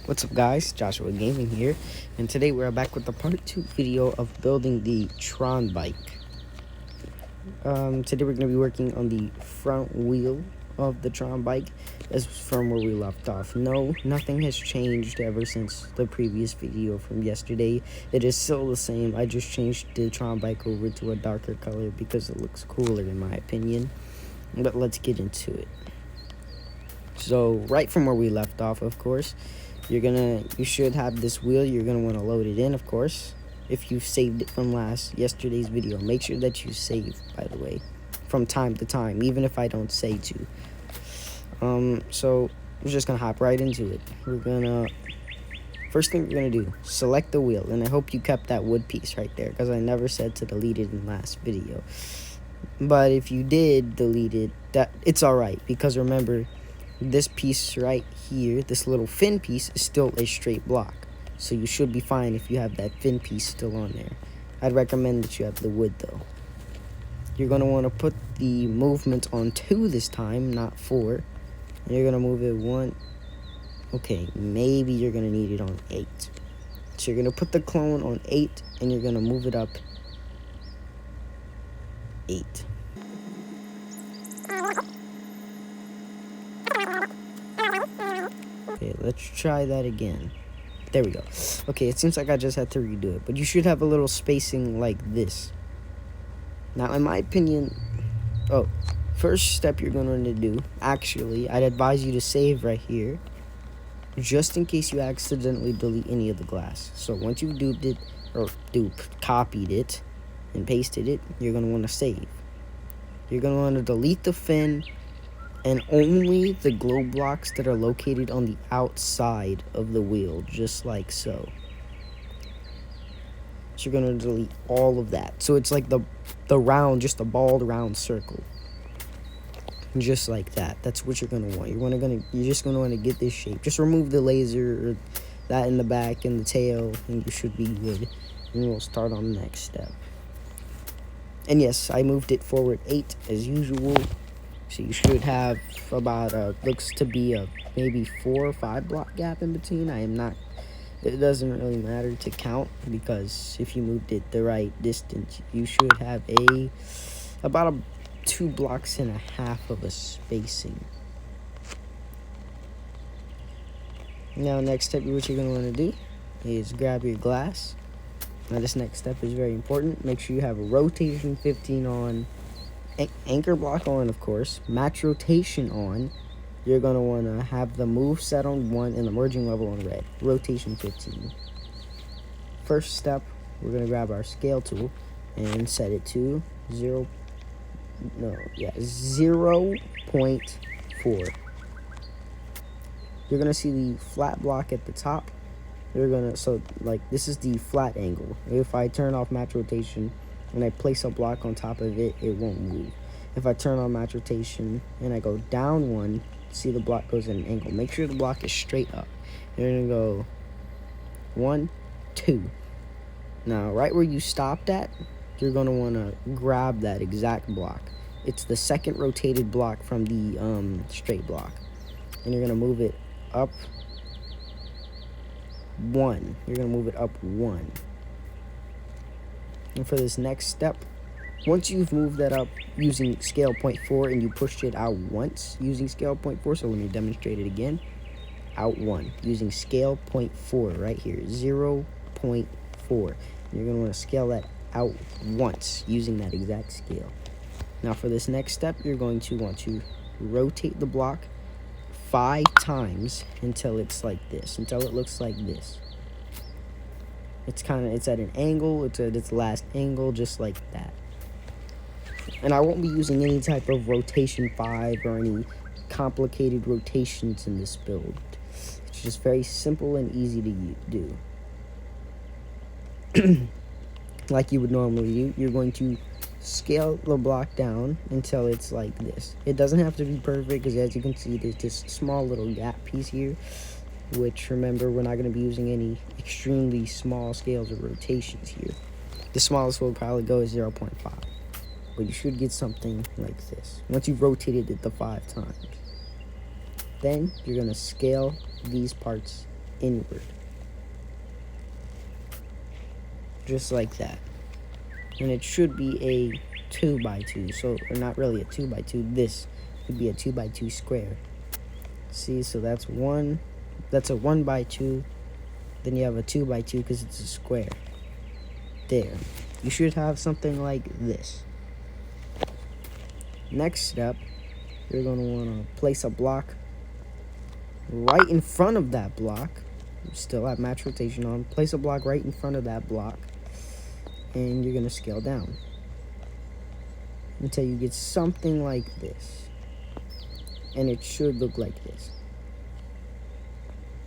What's up guys, Joshua Gaming here, and today we're back with the part 2 video of building the Tron bike. Today we're going to be working on the front wheel of the Tron bike as from where we left off. No, nothing has changed ever since the previous video from yesterday. It is still the same. I just changed the Tron bike over to a darker color because it looks cooler in my opinion. But let's get into it. So right from where we left off, of course, you should have this wheel. You're gonna want to load it in, of course. If you saved it from yesterday's video, make sure that you save, by the way, from time to time, even if I don't say to. So we're just gonna hop right into it. First thing we're gonna do, select the wheel, and I hope you kept that wood piece right there because I never said to delete it in the last video. But if you did delete it, it's all right, because remember, this piece right here, this little fin piece, is still a straight block. So you should be fine if you have that fin piece still on there. I'd recommend that you have the wood though. You're going to want to put the movement on 2 this time, not 4. And you're going to move it 1. Okay, maybe you're going to need it on 8. So you're going to put the clone on 8 and you're going to move it up 8. Okay, let's try that again. There we go. Okay, it seems like I just had to redo it, but you should have a little spacing like this. Now, in my opinion, first step you're going to want to do, actually, I'd advise you to save right here, just in case you accidentally delete any of the glass. So once you've copied it and pasted it, you're going to want to save. You're going to want to delete the fin and only the glow blocks that are located on the outside of the wheel, just like so. So you're going to delete all of that. So it's like the round, just a bald round circle. Just like that. That's what you're going to want. You're just going to want to get this shape. Just remove the laser or that in the back and the tail, and you should be good. And we'll start on the next step. And yes, I moved it forward 8 as usual. So you should have about looks to be a maybe 4 or 5 block gap in between. It doesn't really matter to count, because if you moved it the right distance, you should have about 2.5 blocks of a spacing. Now next step, what you're going to want to do is grab your glass. Now this next step is very important. Make sure you have a rotation 15 on, anchor block on, of course, match rotation on. You're going to want to have the move set on 1 and the merging level on red. Rotation 15. First step, we're going to grab our scale tool and set it to 0.4. You're going to see the flat block at the top. This is the flat angle. If I turn off match rotation and I place a block on top of it, it won't move. If I turn on match rotation and I go down 1, see the block goes at an angle. Make sure the block is straight up. You're going to go 1, 2. Now, right where you stopped at, you're going to want to grab that exact block. It's the second rotated block from the straight block. And you're going to move it up 1. You're going to move it up 1. And for this next step, once you've moved that up using scale 0.4 and you pushed it out once using scale 0.4, so let me demonstrate it again. Out 1 using scale 0.4 right here, 0.4. You're going to want to scale that out once using that exact scale. Now for this next step, you're going to want to rotate the block 5 times until it's like this, until it looks like this. It's at an angle, it's at its last angle, just like that. And I won't be using any type of rotation 5 or any complicated rotations in this build. It's just very simple and easy to do. Like you would normally do, you're going to scale the block down until it's like this. It doesn't have to be perfect, because as you can see, there's this small little gap piece here, which, remember, we're not going to be using any extremely small scales or rotations here. The smallest will probably go is 0.5. But you should get something like this once you've rotated it the 5 times. Then you're going to scale these parts inward. Just like that. And it should be a 2x2. So, or not really a 2x2. This would be a 2x2 square. See, so that's a 1x2. Then you have a 2x2 because it's a square. There. You should have something like this. Next step, you're going to want to place a block right in front of that block. You still have match rotation on. Place a block right in front of that block. And you're going to scale down until you get something like this. And it should look like this.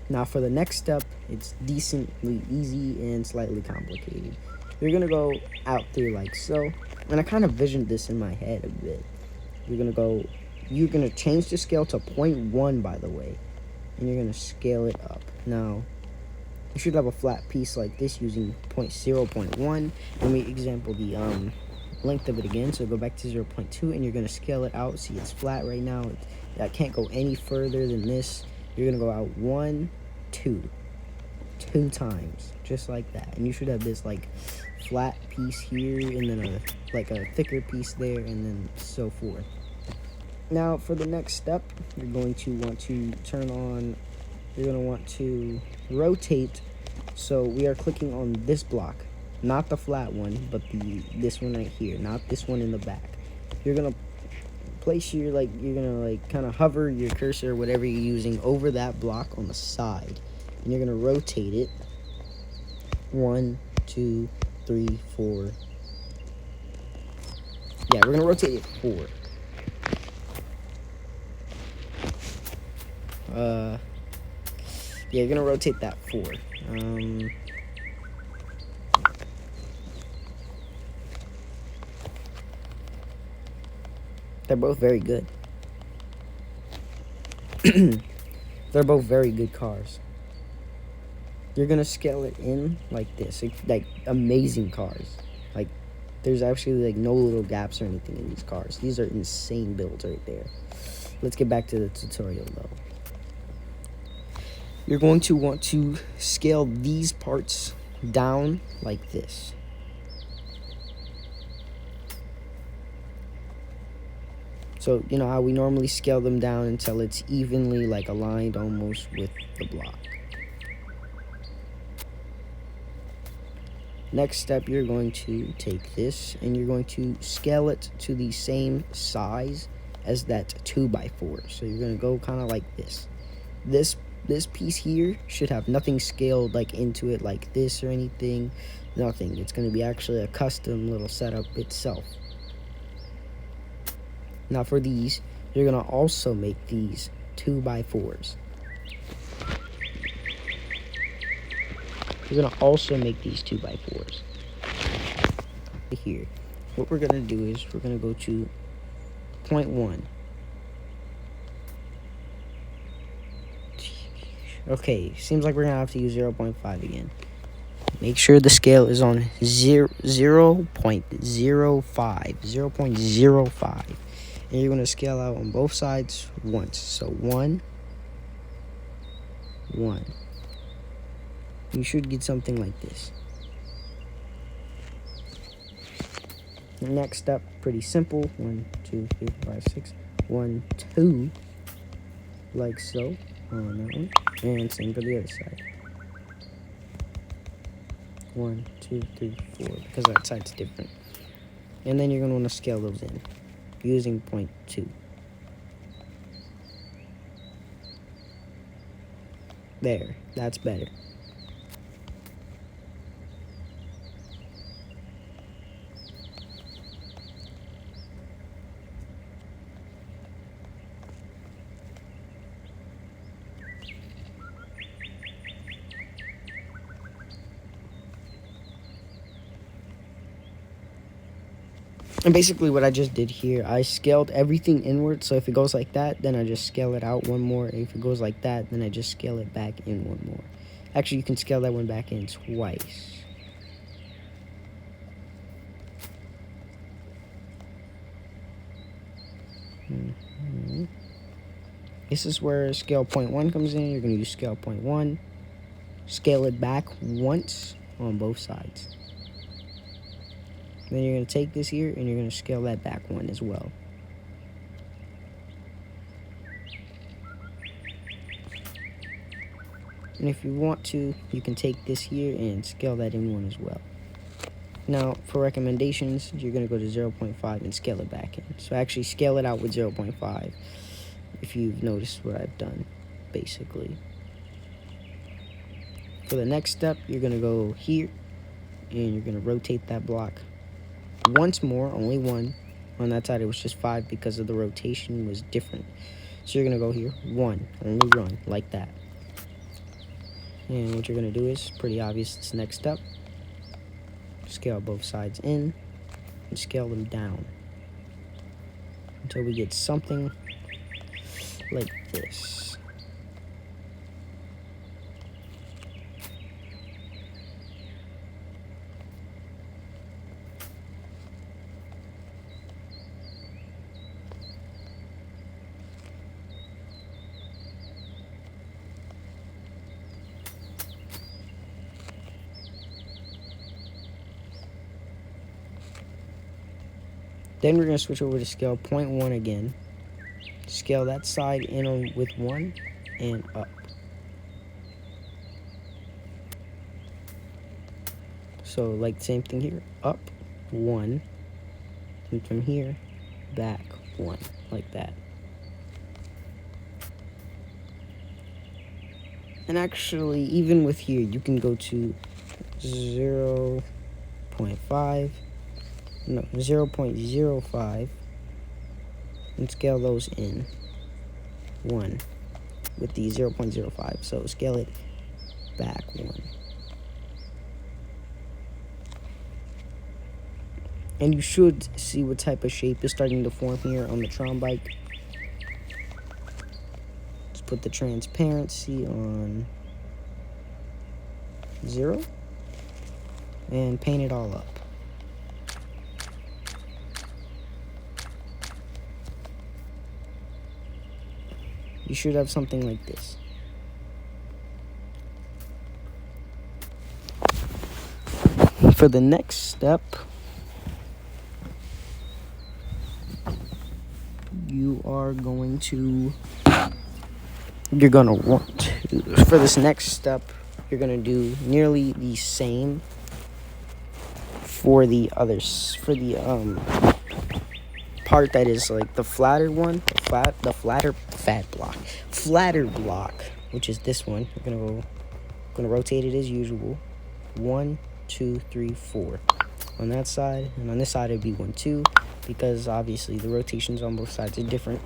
Now for the next step, it's decently easy and slightly complicated. You're going to go out through like so. And I kind of visioned this in my head a bit. You're going to change the scale to 0.1, by the way. And you're going to scale it up. Now, you should have a flat piece like this using 0.1. Let me example the length of it again. So go back to 0.2 and you're going to scale it out. See, it's flat right now. I can't go any further than this. You're going to go out 1, 2. 2 times. Just like that. And you should have this like flat piece here and then a thicker piece there and then so forth. Now for the next step, you're going to want to you're going to want to rotate. So we are clicking on this block, not the flat one, but this one right here, not this one in the back. You're going to place you're going to kind of hover your cursor, whatever you're using, over that block on the side. And you're going to rotate it 1, 2, 3, 4. Yeah, we're going to rotate it 4. Yeah, you're gonna rotate that 4. They're both very good. They're both very good cars. You're gonna scale it in like this, like amazing cars. Like there's actually like no little gaps or anything in these cars. These are insane builds right there. Let's get back to the tutorial though. You're going to want to scale these parts down like this. So, you know how we normally scale them down until it's evenly like aligned almost with the block. Next step, you're going to take this and you're going to scale it to the same size as that 2x4. So you're going to go kind of like this. This piece here should have nothing scaled like into it like this or anything. Nothing. It's going to be actually a custom little setup itself. Now for these, you're going to also make these 2x4s. You're going to also make these 2x4s. Here, what we're going to do is we're going to go to 0.1. Okay, seems like we're going to have to use 0.5 again. Make sure the scale is on 0.05. 0.05. And you're going to scale out on both sides once. So 1, 1. You should get something like this. The next step, pretty simple. 1, 2, 3, 4, 5, 6. 1, 2. Like so. On that one. And same for the other side. 1, 2, 3, 4. Because that side's different. And then you're going to want to scale those in using 0.2. There. That's better. And basically what I just did here, I scaled everything inward. So if it goes like that, then I just scale it out one more. If it goes like that, then I just scale it back in one more. Actually, you can scale that one back in twice. This is where scale 0.1 comes in. You're going to use scale 0.1. scale it back once on both sides. Then you're going to take this here and you're going to scale that back one as well. And if you want to, you can take this here and scale that in one as well. Now, for recommendations, you're going to go to 0.5 and scale it back in. So actually scale it out with 0.5 if you've noticed what I've done, basically. For the next step, you're going to go here and you're going to rotate that block once more, only one. On that side, it was just 5 because of the rotation was different. So you're going to go here, 1, only run, like that. And what you're going to do is pretty obvious. It's the next step. Scale both sides in and scale them down until we get something like this. Then we're going to switch over to scale 0.1 again. Scale that side in with 1 and up. So like the same thing here, up 1, and from here back 1, like that. And actually, even with here, you can go to 0.5. No, 0.05 and scale those in 1 with the 0.05. So scale it back 1. And you should see what type of shape is starting to form here on the Tron bike. Let's put the transparency on 0 and paint it all up. You should have something like this. For the next step, you're gonna want to, for this next step, you're gonna do nearly the same for the others, for the part that is like the flatter one, the flatter block, which is this one. We're gonna rotate it as usual. 1, 2, 3, 4 on that side, and on this side it'd be 1, 2, because obviously the rotations on both sides are different.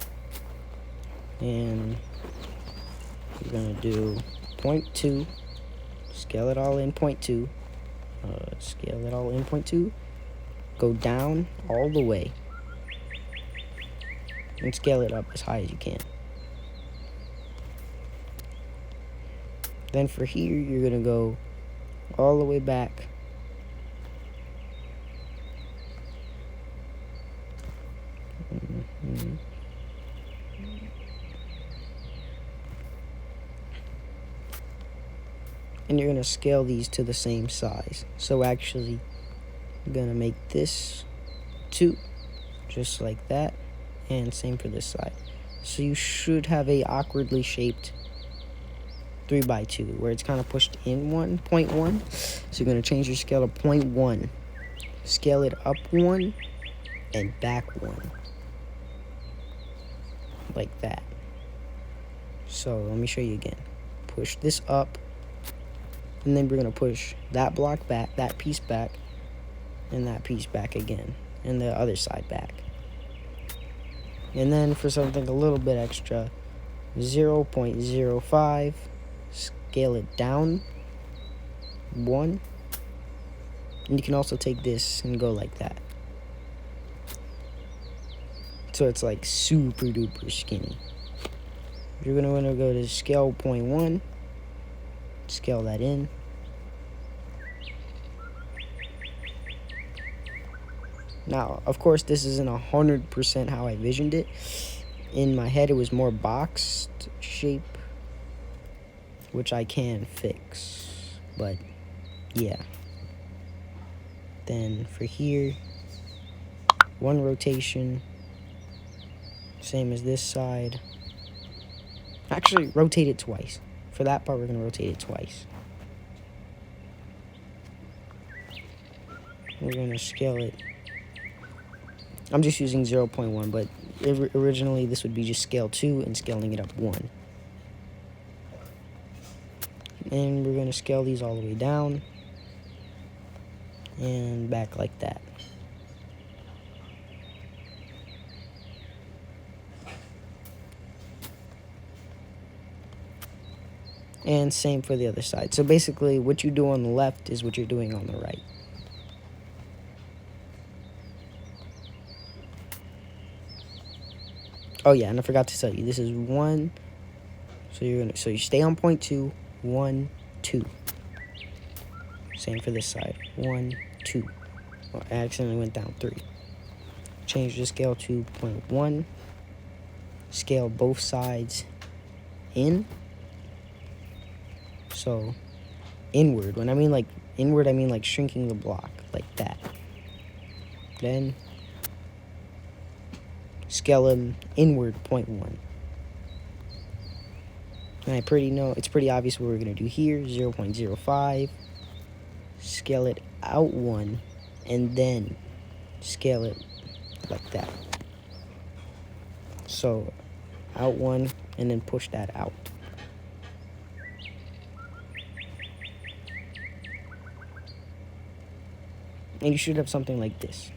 And we're gonna do 0.2, scale it all in 0.2, scale it all in 0.2, go down all the way, and scale it up as high as you can. Then for here, you're gonna go all the way back. And you're gonna scale these to the same size. So actually, I'm gonna make this 2, just like that. And same for this side. So you should have a awkwardly shaped 3x2 where it's kind of pushed in 1.1. So you're going to change your scale to 0.1. Scale it up 1 and back 1. Like that. So let me show you again. Push this up. And then we're going to push that block back, that piece back, and that piece back again. And the other side back. And then for something a little bit extra, 0.05, scale it down 1. And you can also take this and go like that. So it's like super duper skinny. You're going to want to go to scale 0.1, scale that in. Now, of course, this isn't 100% how I visioned it. In my head, it was more boxed shape. which I can fix, but yeah. Then for here, 1 rotation, same as this side. Actually, rotate it twice. For that part, we're going to rotate it twice. We're going to scale it. I'm just using 0.1, but originally this would be just scale 2 and scaling it up 1. And we're going to scale these all the way down and back like that. And same for the other side. So basically, what you do on the left is what you're doing on the right. Oh yeah, and I forgot to tell you, this is 1. So you stay on point 2, 1, 2. Same for this side, 1, 2. Oh, I accidentally went down 3. Change the scale to 0.1. Scale both sides in. So inward. When I mean like inward, I mean like shrinking the block like that. Then scale them inward 0.1. And it's pretty obvious what we're going to do here. 0.05. Scale it out 1. And then scale it like that. So out 1 and then push that out. And you should have something like this.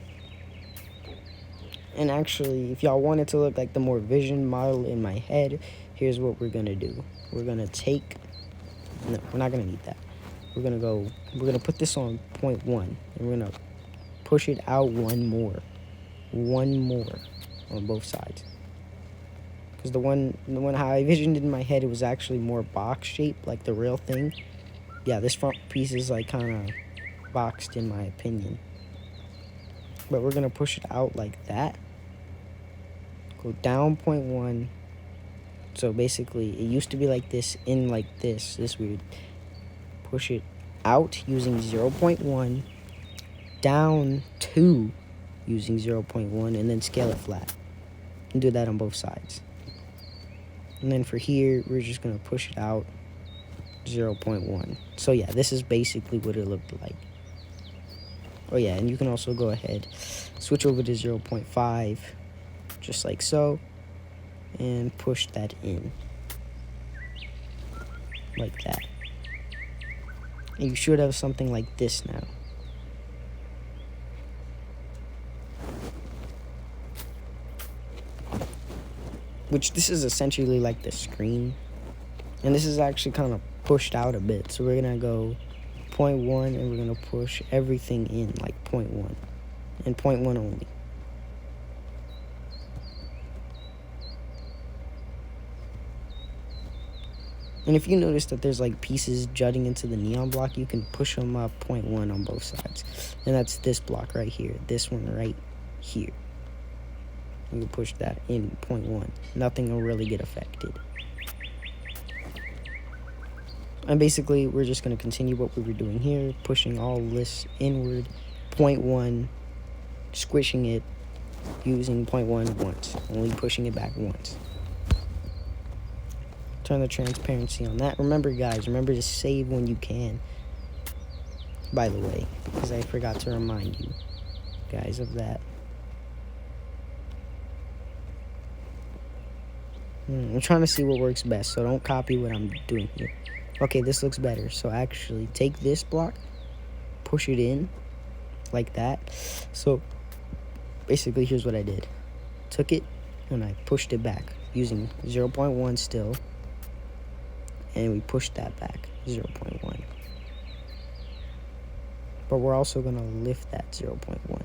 And actually, if y'all want it to look like the more vision model in my head, here's what we're gonna do. We're gonna take, no, we're not gonna need that. We're gonna put this on 0.1, and we're gonna push it out 1 more on both sides. Because the one how I visioned it in my head, it was actually more box shaped, like the real thing. Yeah, this front piece is like kind of boxed in my opinion. But we're gonna push it out like that. Go down 0.1. So basically, it used to be like this, in like this weird. Push it out using 0.1, down 2 using 0.1, and then scale it flat. And do that on both sides. And then for here, we're just gonna push it out 0.1. So yeah, this is basically what it looked like. Oh yeah, and you can also go ahead, switch over to 0.5, just like so, and push that in, like that. And you should have something like this now. Which this is essentially like the screen. And this is actually kind of pushed out a bit. So we're going to go 0.1 and we're going to push everything in like 0.1. And 0.1 only. And if you notice that there's like pieces jutting into the neon block, you can push them up 0.1 on both sides. And that's this block right here. This one right here. You can push that in 0.1. Nothing will really get affected. And basically, we're just going to continue what we were doing here. Pushing all this inward. 0.1. Squishing it. Using 0.1 once. Only pushing it back once. Turn the transparency on that. Remember, guys, remember to save when you can. By the way, because I forgot to remind you guys of that. I'm trying to see what works best, so don't copy what I'm doing here. Okay, this looks better. So actually, take this block, push it in, like that. So basically, here's what I did. Took it, and I pushed it back, using 0.1 still. And we pushed that back, 0.1. But we're also going to lift that 0.1.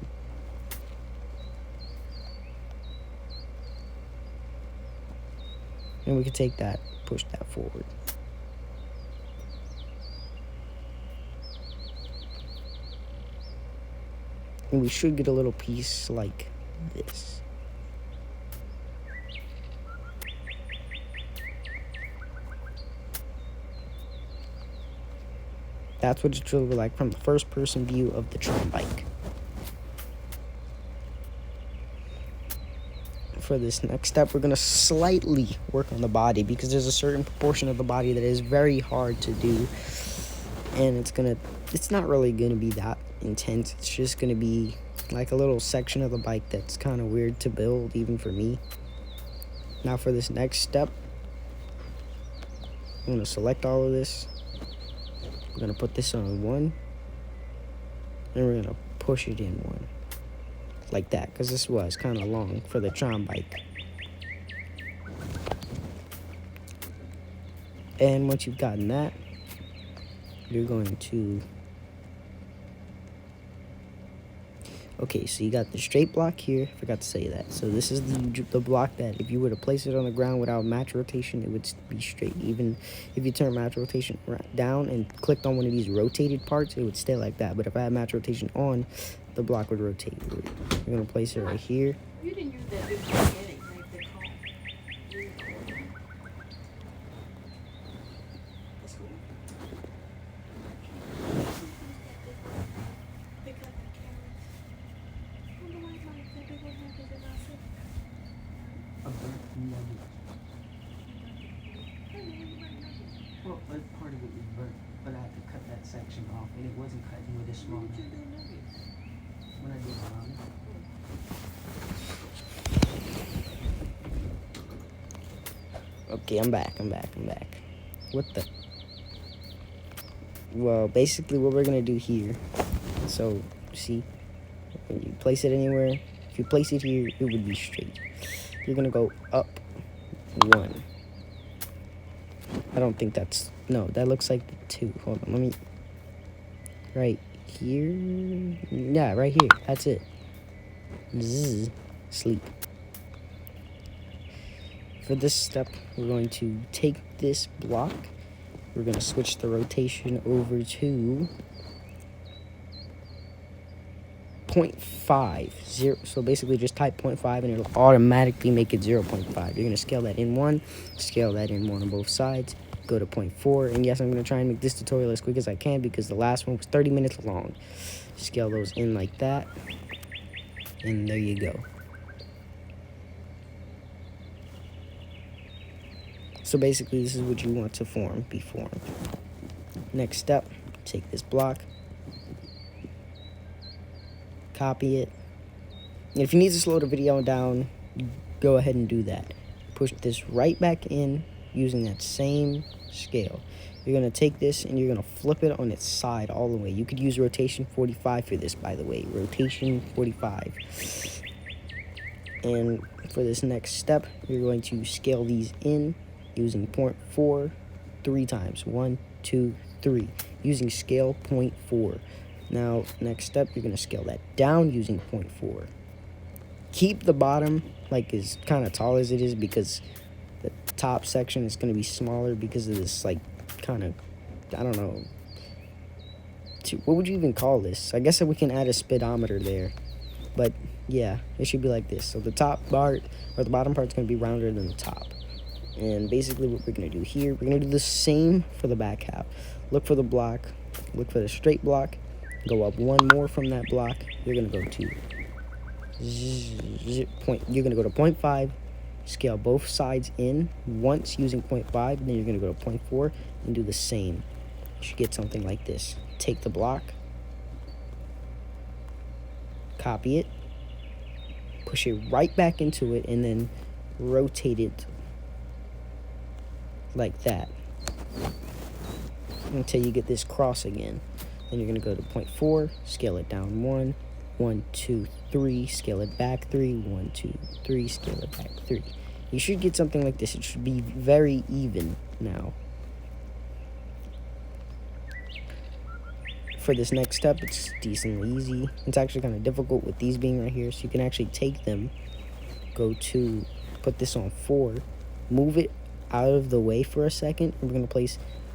And we can take that, push that forward. And we should get a little piece like this. That's what it's really like from the first person view of the Tron bike. For this next step, we're going to slightly work on the body because there's a certain proportion of the body that is very hard to do, and it's not really going to be that intense. It's just going to be like a little section of the bike that's kind of weird to build even for me. Now for this next step, I'm going to select all of this. We're going to put this on 1, and we're going to push it in 1. Like that, because this was kind of long for the Tron bike. And once you've gotten that, you're going to... Okay, so you got the straight block here. Forgot to say that. So this is the block that if you were to place it on the ground without match rotation, it would be straight. Even if you turn match rotation down and clicked on one of these rotated parts, it would stay like that. But if I had match rotation on, the block would rotate. You're going to place it right here. You didn't use that big gigantic knife they call. That's cool. They cut the carrots. I wonder why my that big one had it last week. Well, part of it was burnt, but I had to cut that section off, and it wasn't cutting with a small knife. When I did Okay, I'm back. What the? Well, basically what we're gonna do here, so, see, when you place it anywhere, if you place it here, it would be straight. You're gonna go up 1. I don't think that's, no, that looks like the 2. Hold on, let me, right here, yeah, right here, that's it. Zzz, sleep. For this step, we're going to take this block, we're going to switch the rotation over to 0.5. So basically just type 0.5 and it'll automatically make it 0.5. You're going to scale that in 1, scale that in 1 on both sides, go to 0.4, and yes, I'm going to try and make this tutorial as quick as I can because the last one was 30 minutes long. Scale those in like that, and there you go. So basically this is what you want to be formed. Next step, take this block, copy it. And if you need to slow the video down, go ahead and do that. Push this right back in using that same scale. You're going to take this and you're going to flip it on its side all the way. You could use rotation 45 for this, by the way. Rotation 45. And for this next step, you're going to scale these in using 0.4 3 times. 1, 2, 3. Using scale 0.4. Now, next step, you're going to scale that down using 0.4. Keep the bottom like as kind of tall as it is because the top section is going to be smaller because of this, like, kind of, I don't know, what would you even call this? I guess that we can add a speedometer there. But, yeah, it should be like this. So the top part, or the bottom part is going to be rounder than the top. And basically what we're going to do here, we're going to do the same for the back half. Look for the block, look for the straight block, go up 1 more from that block. You're going to go to you're going to go to 0.5, scale both sides in once using 0.5, then you're going to go to 0.4 and do the same. You should get something like this. Take the block, copy it, push it right back into it, and then rotate it like that until you get this cross again. Then you're going to go to 0.4, scale it down 1, 1, 2, 3, scale it back 3, 1, 2, 3, scale it back 3. You should get something like this. It should be very even now. For this next step, it's decently easy. It's actually kind of difficult with these being right here, so you can actually take them, go to, put this on 4, move it out of the way for a second, and we're going to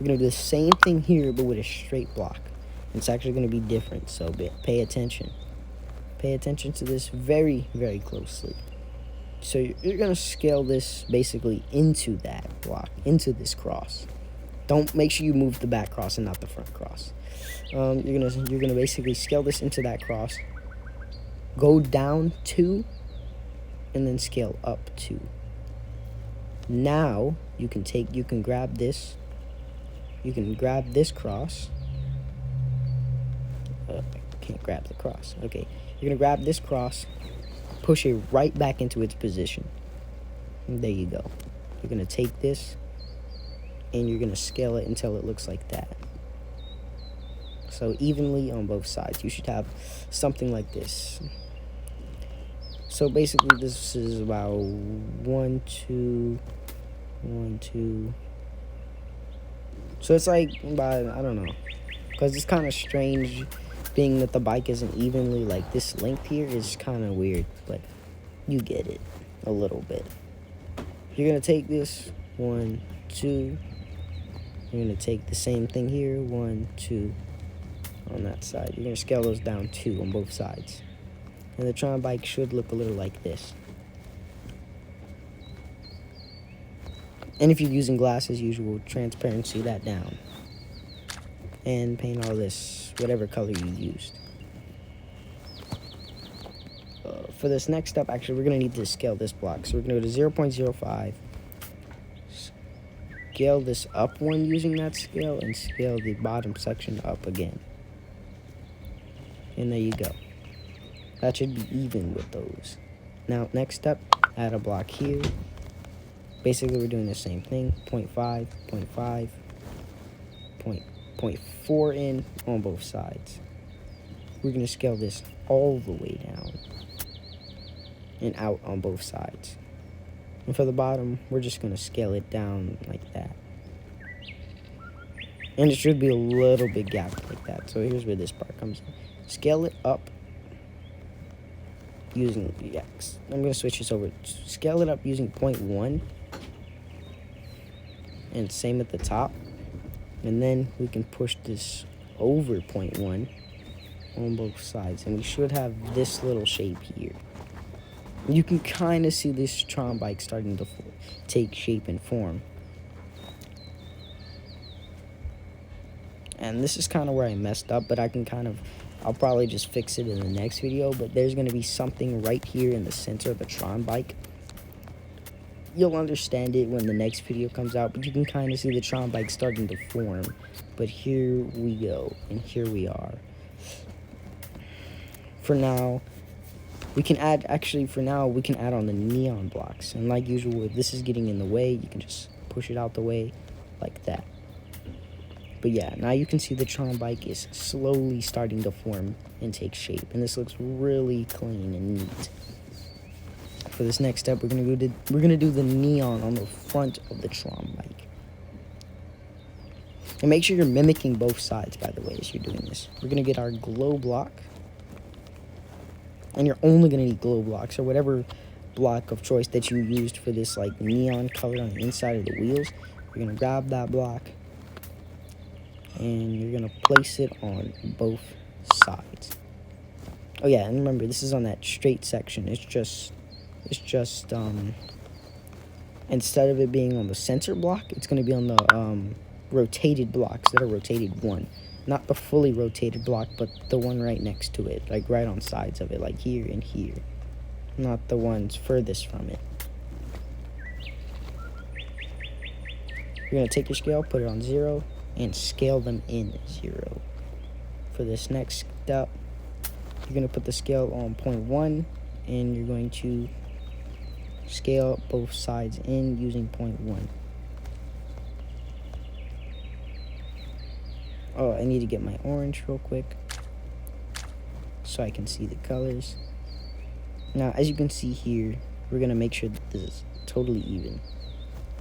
do the same thing here, but with a straight block. It's actually going to be different, so pay attention. Pay attention to this very, very closely. So you're going to scale this basically into that block, into this cross. Don't make sure you move the back cross and not the front cross. You're gonna basically scale this into that cross. Go down 2, and then scale up 2. Now you can grab this. You can grab this cross. I can't grab the cross. Okay, you're gonna grab this cross, push it right back into its position. And there you go. You're gonna take this, and you're gonna scale it until it looks like that. So evenly on both sides. You should have something like this. So basically, this is about 1, 2, 1, 2. So it's like about, I don't know, because it's kind of strange being that the bike isn't evenly like this length here is kind of weird, but you get it a little bit. You're gonna take this 1, 2. You're gonna take the same thing here 1, 2 on that side. You're gonna scale those down 2 on both sides, and the Tron bike should look a little like this. And if you're using glass as usual, transparency that down. And paint all this, whatever color you used. For this next step, actually, we're going to need to scale this block. So we're going to go to 0.05. Scale this up 1 using that scale, and scale the bottom section up again. And there you go. That should be even with those. Now, next step, add a block here. Basically, we're doing the same thing, 0.5, 0.5, 0.4 in on both sides. We're going to scale this all the way down and out on both sides. And for the bottom, we're just going to scale it down like that. And it should be a little bit gapped like that. So here's where this part comes in. Scale it up using, I'm going to switch this over. Scale it up using 0.1. And same at the top, and then we can push this over 0.1 on both sides, and we should have this little shape here. You can kind of see this Tron bike starting to take shape and form, and this is kind of where I messed up, but I'll probably just fix it in the next video. But there's going to be something right here in the center of the Tron bike. You'll understand it when the next video comes out, but you can kind of see the Tron bike starting to form. But here we go, and here we are. For now, we can add on the neon blocks. And like usual, if this is getting in the way, you can just push it out the way like that. But yeah, now you can see the Tron bike is slowly starting to form and take shape. And this looks really clean and neat. For this next step, we're gonna do the neon on the front of the Tron bike. And make sure you're mimicking both sides, by the way, as you're doing this. We're gonna get our glow block, and you're only gonna need glow blocks or whatever block of choice that you used for this like neon color on the inside of the wheels. You're gonna grab that block, and you're gonna place it on both sides. Oh yeah, and remember, this is on that straight section. It's just instead of it being on the center block, it's going to be on the rotated blocks that are rotated 1. Not the fully rotated block, but the one right next to it, like right on sides of it, like here and here. Not the ones furthest from it. You're going to take your scale, put it on 0, and scale them in 0. For this next step, you're going to put the scale on 0.1, and you're going to scale both sides in using 0.1. Oh, I need to get my orange real quick so I can see the colors. Now, as you can see here, we're going to make sure that this is totally even.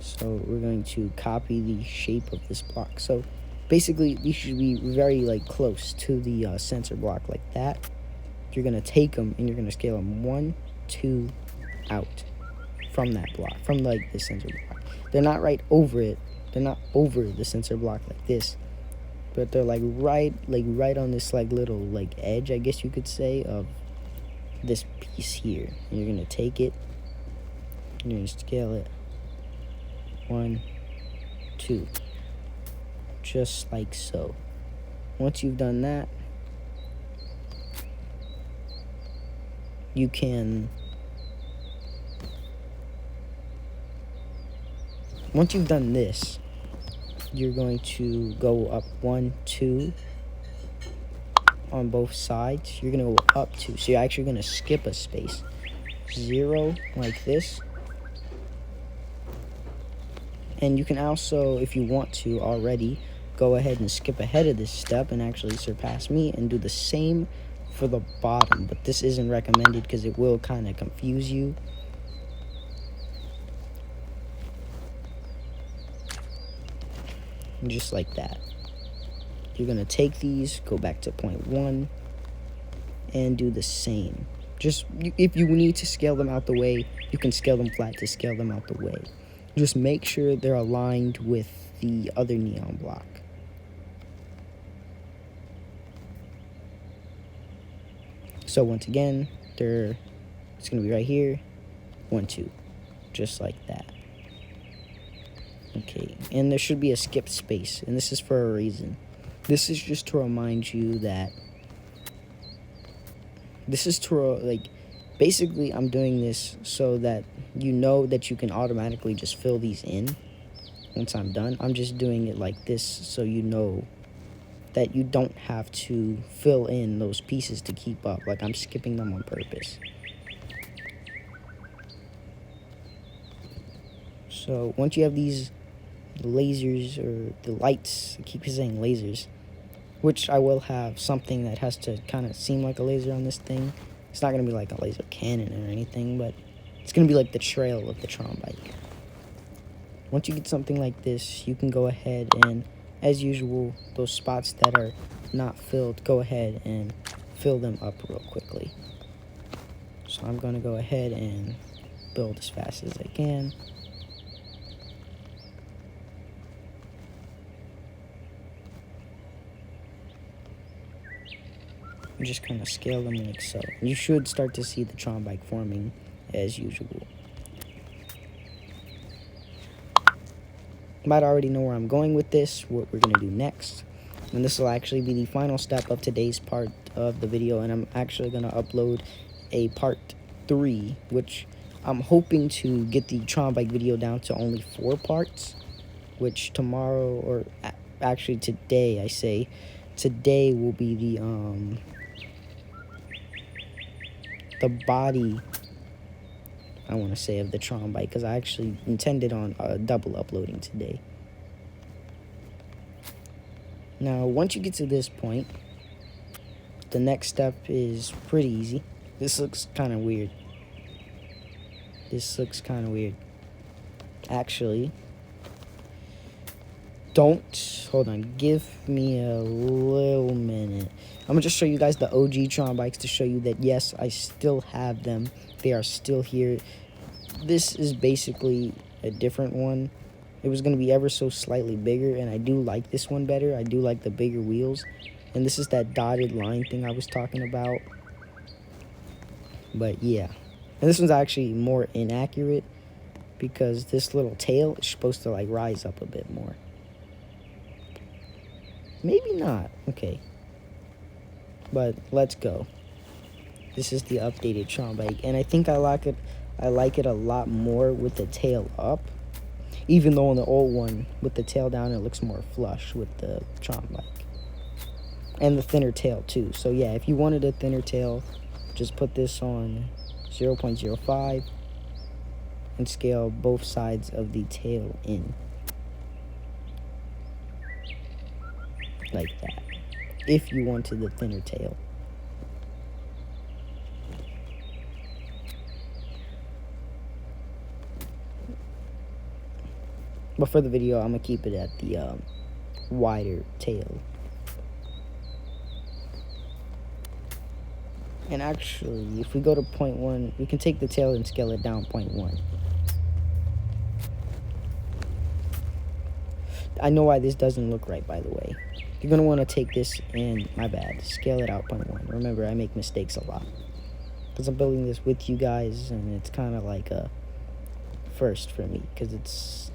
So we're going to copy the shape of this block. So basically, these should be very close to the center block like that. You're going to take them and you're going to scale them 1, 2, out from that block, from the center block. They're not right over it. They're not over the center block like this, but they're right on this little edge, I guess you could say, of this piece here. And you're gonna take it and you're gonna scale it 1, 2. just like so. Once you've done that, you can, once you've done this, you're going to go up 1, 2 on both sides. You're going to go up 2. So you're actually going to skip a space. 0 like this. And you can also, if you want to already, go ahead and skip ahead of this step and actually surpass me and do the same for the bottom. But this isn't recommended because it will kind of confuse you. And just like that. You're going to take these, go back to point 1, and do the same. Just, if you need to scale them out the way, you can scale them flat to scale them out the way. Just make sure they're aligned with the other neon block. So once again, it's going to be right here, 1, 2, just like that. Okay, and there should be a skip space, and this is for a reason. This is just to remind you that basically I'm doing this so that you know that you can automatically just fill these in once I'm done. I'm just doing it like this so you know that you don't have to fill in those pieces to keep up. Like, I'm skipping them on purpose. So once you have these lasers, or the lights, I keep saying lasers, which I will have something that has to kind of seem like a laser on this thing. It's not going to be like a laser cannon or anything, but it's going to be like the trail of the Tron bike. Once you get something like this, you can go ahead and, as usual, those spots that are not filled, go ahead and fill them up real quickly. So I'm going to go ahead and build as fast as I can. I'm just kind of scale them like so. You should start to see the Tron bike forming as usual. You might already know where I'm going with this, what we're going to do next. And this will actually be the final step of today's part of the video. And I'm actually going to upload a part 3, which I'm hoping to get the Tron bike video down to only 4 parts. Which tomorrow, or actually today, I say, today will be the body, I want to say, of the Tron bike, because I actually intended on double uploading today. Now, once you get to this point, the next step is pretty easy. This looks kind of weird. Actually, hold on, give me a little minute. I'm going to just show you guys the OG Tron bikes to show you that, yes, I still have them. They are still here. This is basically a different one. It was going to be ever so slightly bigger, and I do like this one better. I do like the bigger wheels. And this is that dotted line thing I was talking about. But, yeah. And this one's actually more inaccurate because this little tail is supposed to, like, rise up a bit more. Maybe not. Okay. But let's go. This is the updated Tron bike, and I think I like it a lot more with the tail up. Even though on the old one with the tail down, it looks more flush with the Tron bike. And the thinner tail too. So yeah, if you wanted a thinner tail, just put this on 0.05 and scale both sides of the tail in. Like that. If you wanted the thinner tail. But for the video, I'm going to keep it at the wider tail. And actually, if we go to 0.1, we can take the tail and scale it down 0.1. I know why this doesn't look right, by the way. You're going to want to take this and, my bad, scale it out 0.1. Remember, I make mistakes a lot. Because I'm building this with you guys, and it's kind of like a first for me. Because it's...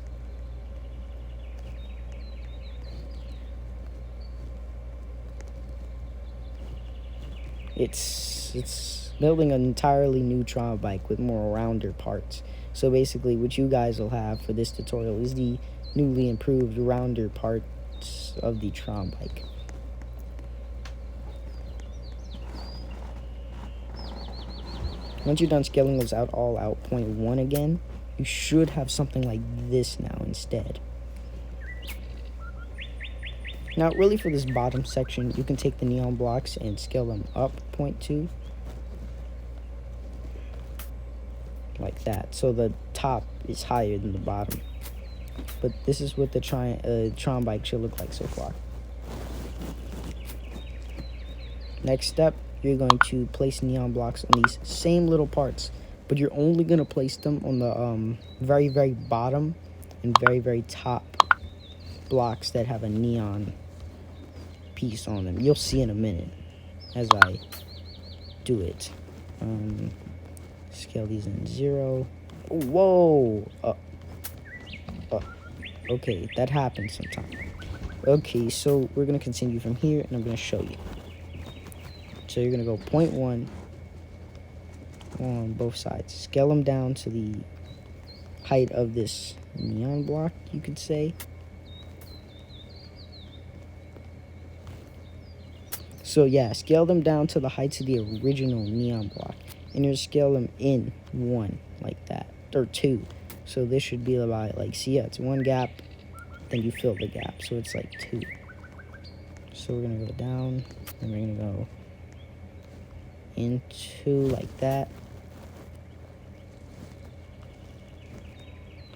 It's building an entirely new Tron bike with more rounder parts. So basically what you guys will have for this tutorial is the newly improved rounder parts of the Tron bike. Once you're done scaling those out all out 0.1 again, you should have something like this now instead. Now really for this bottom section, you can take the neon blocks and scale them up 0.2. Like that. So the top is higher than the bottom. But this is what the Tron bike should look like so far. Next step, you're going to place neon blocks on these same little parts, but you're only going to place them on the very, very bottom and very, very top blocks that have a neon piece on them. You'll see in a minute as I do it. Scale these in 0. Whoa! Okay, that happens sometimes. Okay, so we're going to continue from here, and I'm going to show you. So you're going to go 0.1 on both sides. Scale them down to the height of this neon block, you could say. So yeah, scale them down to the heights of the original neon block. And you're scale them in 1, like that. Or 2. So this should be about, like, see, yeah, it's 1 gap. Then you fill the gap. So it's like 2. So we're going to go down. And we're going to go into like that.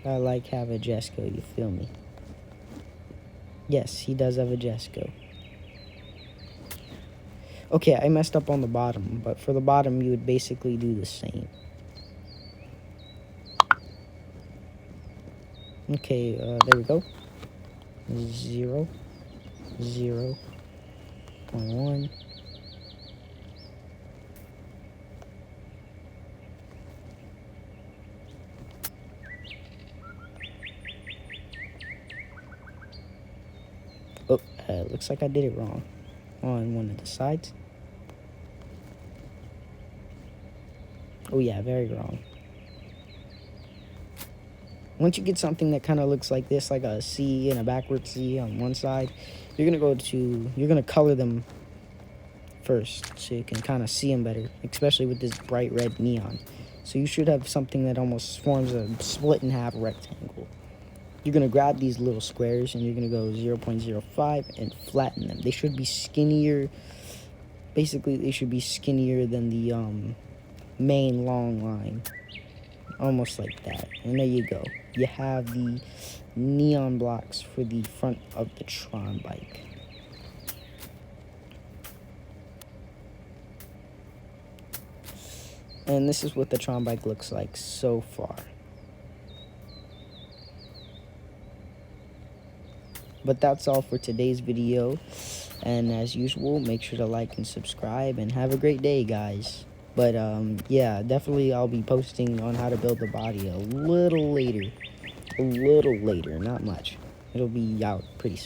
I like have a Jesco, you feel me? Yes, he does have a Jesco. Okay, I messed up on the bottom, but for the bottom, you would basically do the same. Okay, there we go. 0, 0, 0.1. Oh, looks like I did it wrong on one of the sides. Oh yeah, very wrong. Once you get something that kind of looks like this, like a C and a backward C on one side, you're gonna color them first so you can kind of see them better, especially with this bright red neon. So you should have something that almost forms a split in half rectangle. You're gonna grab these little squares and you're gonna go 0.05 and flatten them. They should be skinnier. Basically, they should be skinnier than the main long line, almost like that. And there you go. You have the neon blocks for the front of the Tron bike. And this is what the Tron bike looks like so far. But that's all for today's video. And as usual, make sure to like and subscribe and have a great day, guys. But yeah, definitely I'll be posting on how to build the body a little later, not much. It'll be out pretty soon.